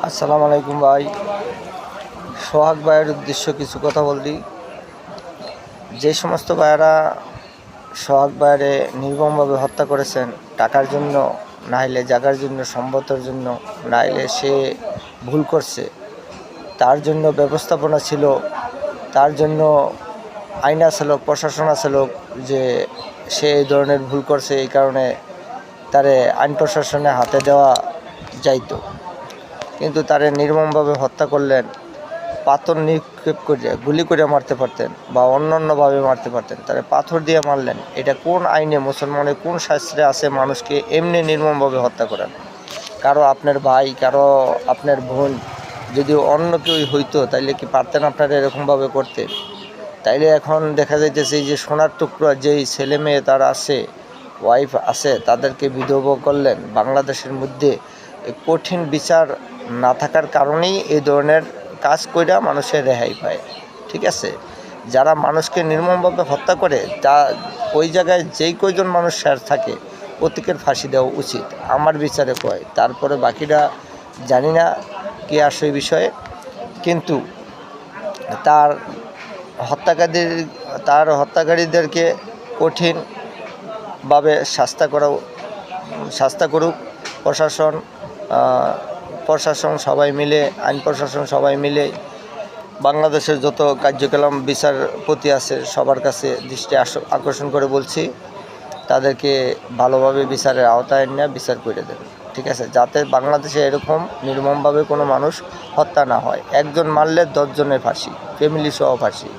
আসসালামু আলাইকুম ভাই। সোহাগ ভাইয়ের উদ্দেশ্য কিছু কথা বলি। যে সমস্ত ভাইয়েরা সোহাগ ভাইয়েরে নির্মমভাবে হত্যা করেছেন টাকার জন্য, নাইলে জায়গার জন্য, সম্পদের জন্য, নাইলে সে ভুল করছে, তার জন্য ব্যবস্থাপনা ছিল, তার জন্য আইন আছে লোক, প্রশাসন আছে লোক, যে সে এই ধরনের ভুল করছে, এই কারণে তারে আইন প্রশাসনে হাতে দেওয়া যাইতো। কিন্তু তারে নির্মমভাবে হত্যা করলেন, পাথর নিক্ষেপ করে গুলি করে মারতে পারতেন বা অন্যান্যভাবে মারতে পারতেন, তারে পাথর দিয়ে মারলেন। এটা কোন আইনে, মুসলমানের কোন শাস্ত্রে আছে মানুষকে এমনি নির্মমভাবে হত্যা করেন? কারো আপনার ভাই, কারো আপনার বোন যদি অন্য কেউ হইতো, তাইলে কি পারতেন আপনারা এরকমভাবে করতে? তাইলে এখন দেখা যাইতেছে যে সোনার টুকরা যেই ছেলে মেয়ে তার আছে, ওয়াইফ আছে, তাদেরকে বিধবা করলেন। বাংলাদেশের মধ্যে কঠিন বিচার না থাকার কারণেই এই ধরনের কাজ কইরা মানুষের রেহাই পায়। ঠিক আছে, যারা মানুষকে নির্মমভাবে হত্যা করে, তা ওই জায়গায় যেই কয়জন মানুষ শেয়ার থাকে প্রত্যেকের ফাঁসি দেওয়া উচিত আমার বিচারে কয়। তারপরে বাকিরা জানি না কি আসে এই বিষয়ে, কিন্তু তার হত্যাকারীদেরকে কঠিনভাবে শাস্তি করুক প্রশাসন সবাই মিলে, আইন প্রশাসন সবাই মিলে। বাংলাদেশের যত কার্যকলাপ বিচারপতি আছে সবার কাছে দৃষ্টি আকর্ষণ করে বলছি, তাদেরকে ভালোভাবে বিচারের আওতায় নিয়ে বিচার করে দেবে। ঠিক আছে, যাতে বাংলাদেশে এরকম নির্মমভাবে কোনো মানুষ হত্যা না হয়। একজন মারলে 10 জনের ফাঁসি, ফ্যামিলি সহ ফাঁসি।